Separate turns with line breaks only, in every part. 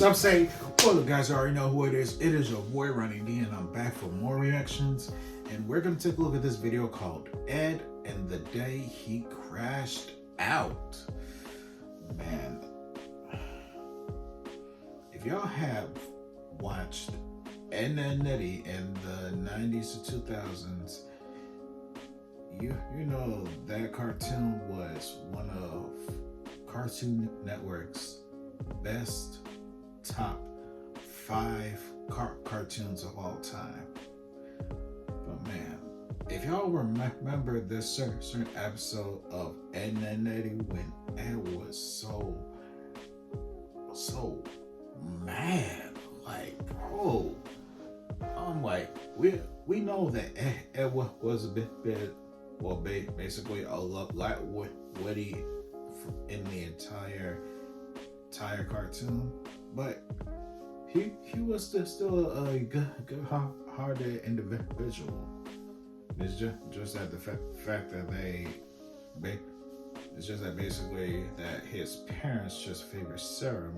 up, say, well, look, guys, I already know who it is. It is your boy, Ronnie D, and I'm back for more reactions. And we're going to take a look at this video called Ed and the Day He Crashed Out. Man, if y'all have watched Ed and Eddie in the 90s to 2000s, you know that cartoon was one of Cartoon Network's best top 5 cartoons of all time. But man, if y'all remember this certain episode of Ed and Eddie when Ed was so mad, like, bro, I'm like, we know that Ed was a bit basically a lot witty in the entire cartoon, but he was still a good-hearted individual. It's just that the fact that it's just that basically that his parents just favor Sarah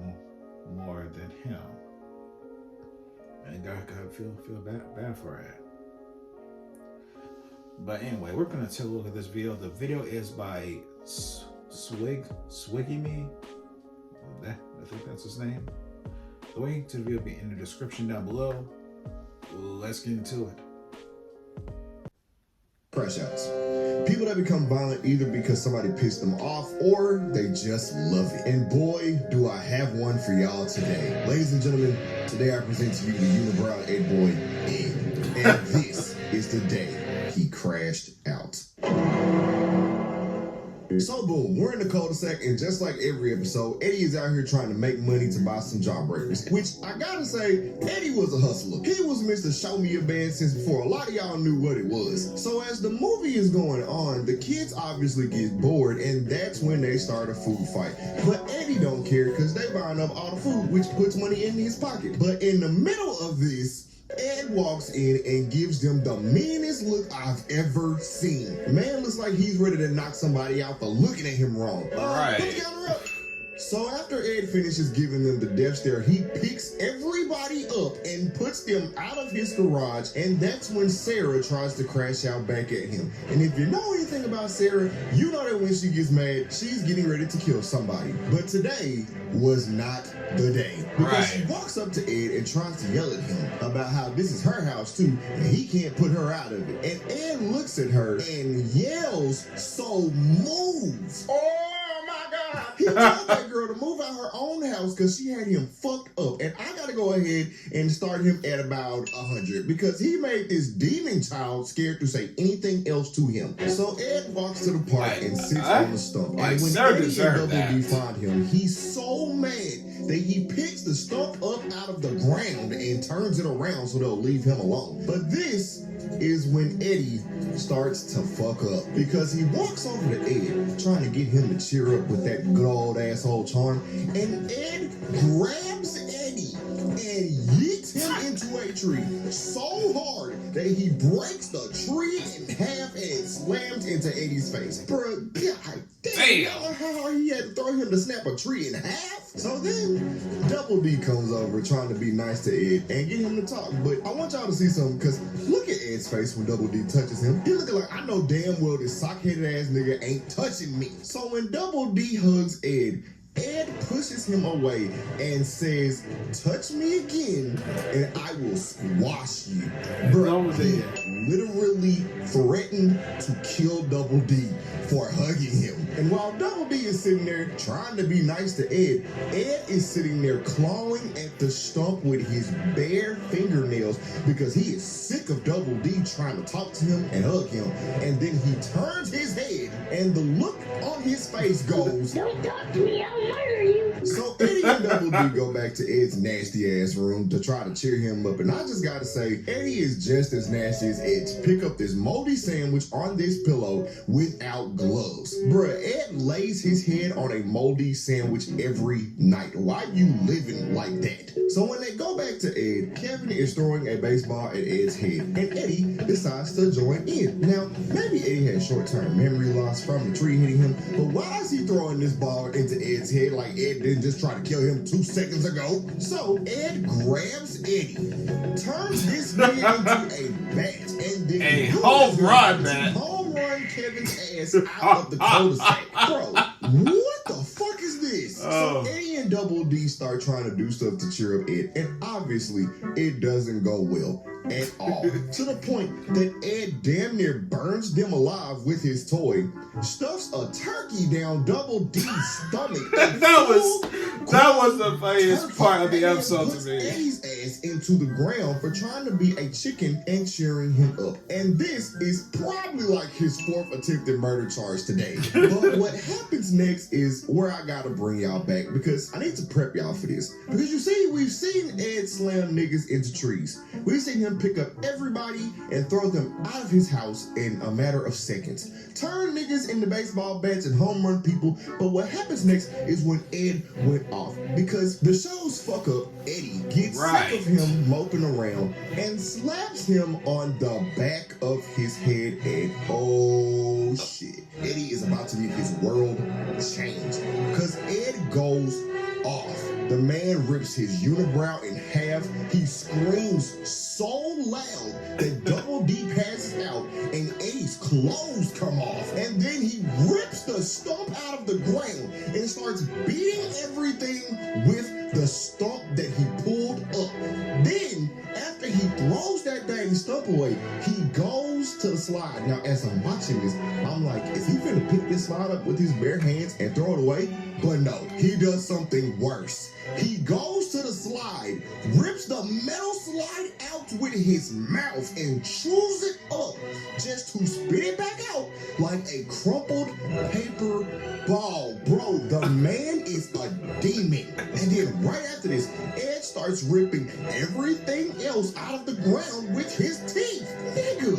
more than him, and God feel bad for it. But anyway, we're gonna take a look at this video. The video is by Swiggy Me. I think that's his name. The link to the video will be in the description down below. Let's get into it.
Crash outs. People that become violent either because somebody pissed them off or they just love it. And boy, do I have one for y'all today. Ladies and gentlemen, today I present to you the unibrow Ed boy, Ed. And this is the day he crashed out. So boom, we're in the cul-de-sac, and just like every episode, Eddie is out here trying to make money to buy some jawbreakers. Which I gotta say, Eddie was a hustler. He was Mr. Show Me a Band since before a lot of y'all knew what it was. So as the movie is going on, the kids obviously get bored, and that's when they start a food fight. But Eddie don't care because they buying up all the food, which puts money in his pocket. But in the middle of this, Ed walks in and gives them the meanest look I've ever seen. Man looks like he's ready to knock somebody out for looking at him wrong.
All right.
Put the camera up. So after Ed finishes giving them the death stare, he picks everybody up and puts them out of his garage, and that's when Sarah tries to crash out back at him. And if you know anything about Sarah, you know that when she gets mad, she's getting ready to kill somebody. But today was not the day, because she walks up to Ed and tries to yell at him about how this is her house too, and he can't put her out of it. And Ed looks at her and yells, "So move!" Oh my God! He told that girl to move out her own house because she had him fucked up. And I gotta go ahead and start him at about 100 because he made this demon child scared to say anything else to him. So Ed walks to the park and sits on the stump. And when Eddie and Double D find him, he's so mad that he picks the stump up out of the ground and turns it around so they'll leave him alone. But this is when Eddie starts to fuck up because he walks over to Ed trying to get him to cheer up with that good old asshole charm, and Ed grabs Eddie and yeets him into a tree so hard that he breaks the tree in half and it slams into Eddie's face. Bruh, God damn, how hard he had to throw him to snap a tree in half? So then Double D comes over trying to be nice to Ed and get him to talk. But I want y'all to see something, because look at Ed's face when Double D touches him. He looking like, I know damn well this sock-headed ass nigga ain't touching me. So when Double D hugs Ed, Ed pushes him away and says, "Touch me again and I will squash you." Bro, he literally threatened to kill Double D for hugging him. And while Double D is sitting there trying to be nice to Ed, Ed is sitting there clawing at the stump with his bare fingernails because he is sick of Double D trying to talk to him and hug him. And then he turns his head and the look on his face goes, "Don't talk to me, I'll murder you." So Eddie and Double D go back to Ed's nasty ass room to try to cheer him up. And I just gotta say, Eddie is just as nasty as Ed to pick up this moldy sandwich on this pillow without gloves. Bruh, Ed lays his head on a moldy sandwich every night. Why you living like that? So when they go back to Ed, Kevin is throwing a baseball at Ed's head, and Eddie decides to join in. Now, maybe Eddie had short-term memory loss from the tree hitting him, but why is he throwing this ball into Ed's head like Ed didn't just try to kill him 2 seconds ago? So Ed grabs Eddie, turns this nigga into a bat, and then
a home run, man.
Home run Kevin's ass out of the cul-de-sac. Bro, what the fuck is this? So Eddie and Double D start trying to do stuff to cheer up Ed, and obviously it doesn't go well at all. To the point that Ed damn near burns them alive with his toy, stuffs a turkey down Double D's stomach.
that was the funniest part of the episode to me.
Eddie's ass into the ground for trying to be a chicken and cheering him up. And this is probably like his 4th attempted murder charge today. But what happens next is where I gotta bring y'all back, because I need to prep y'all for this. Because you see, we've seen Ed slam niggas into trees. We've seen him pick up everybody and throw them out of his house in a matter of seconds. Turn niggas into baseball bats and home run people. But what happens next is when Ed went off. Because the show's fuck up, Eddie gets sick of him moping around and slaps him on the back of his head, and oh shit, Eddie is about to get his world changed. Because Ed goes off. The man rips his unibrow in half. He screams so loud that Double D passes out and Eddie's clothes come off. And then he rips the stump out of the ground and starts beating everything with the stump that he pulled up. Then, after he throws that dang stump away, he goes to the slide. Now, as I'm watching this, I'm like, is he finna pick this slide up with his bare hands and throw it away? But no, he does something worse. He goes to the slide, rips the metal slide out with his mouth and chews it up just to spit it back out like a crumpled paper ball. Bro, the man is a demon. And then right after this, Ed starts ripping everything else out of the ground with his teeth. Nigga,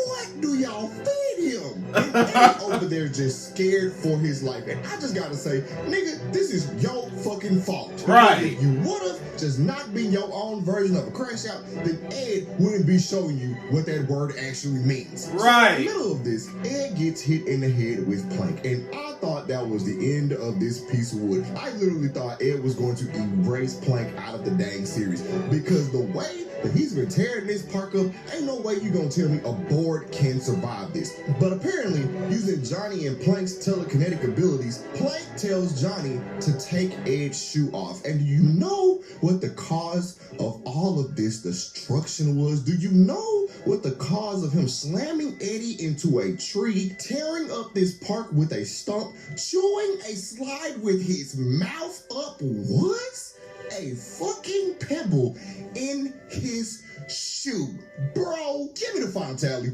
what do y'all feed him? And Eddie over there just scared for his life. And I just gotta say, nigga, this is your fucking fault.
Right.
If you would've just not been your own version of a crash out, then Ed wouldn't be showing you what that word actually means.
Right.
So in the middle of this, Ed gets hit in the head with plank. And I thought that was the end of this piece of wood. I literally thought Ed was going to erase Plank out of the dang series, because the way that he's been tearing this park up, ain't no way you gonna tell me a board can survive this. But apparently, using Johnny and Plank's telekinetic abilities, Plank tells Johnny to take Ed's shoe off. And do you know what the cause of all of this destruction was? Do you know what the cause of him slamming Eddie into a tree, tearing up this park with a stump, chewing a slide with his mouth up was? A fucking pebble in his shoe. Bro, give me the final tally.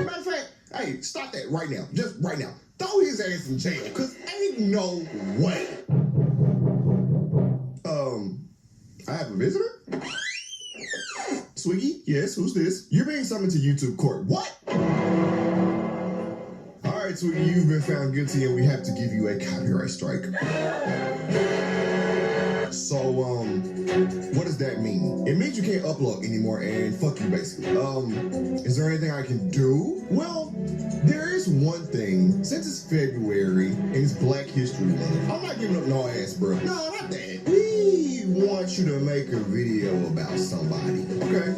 Matter of fact, hey, stop that right now. Just right now. Throw his ass in jail, because ain't no way. I have a visitor? Swiggy? Yes, who's this? You're being summoned to YouTube court. What? Alright, Swiggy, you've been found guilty and we have to give you a copyright strike. So, what does that mean? It means you can't upload anymore and fuck you, basically. Is there anything I can do? Well, there is one thing. Since it's February and it's Black History Month, I'm not giving up no ass, bro. No, not that. We want you to make a video about somebody. Okay?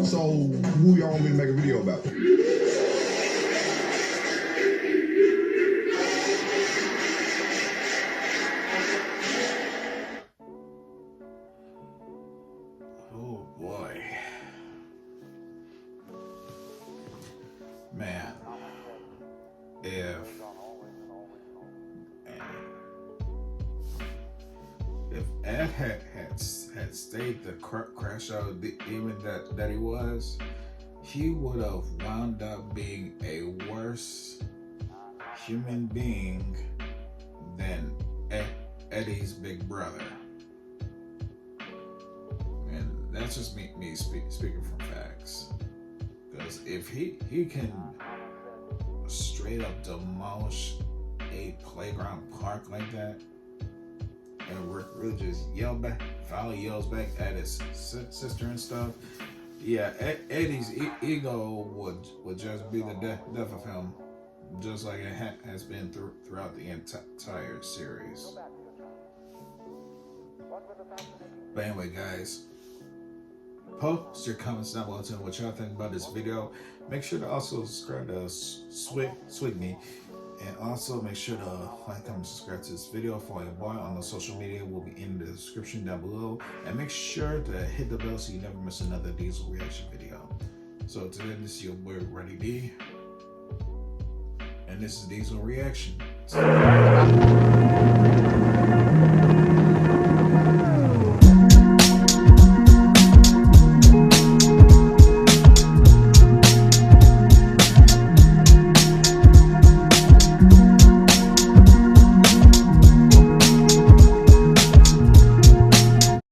So, who y'all want me to make a video about?
Oh boy. Man. If Ed had stayed the crash out demon that he was, he would have wound up being a worse human being than Eddie's big brother. And that's just me speaking from facts. Because if he can straight up demolish a playground park like that, and Rick really just finally yells back at his sister and stuff. Yeah, Eddie's ego would just be the death of him, just like it has been throughout the entire series. But anyway, guys, post your comments down below. Tell me what y'all think about this video. Make sure to also subscribe to Swig Me. And also make sure to like, comment, subscribe to this video. Follow your boy on the social media will be in the description down below. And make sure to hit the bell so you never miss another Diesel reaction video. So today, this is your boy Reddy D. And this is Diesel Reaction. So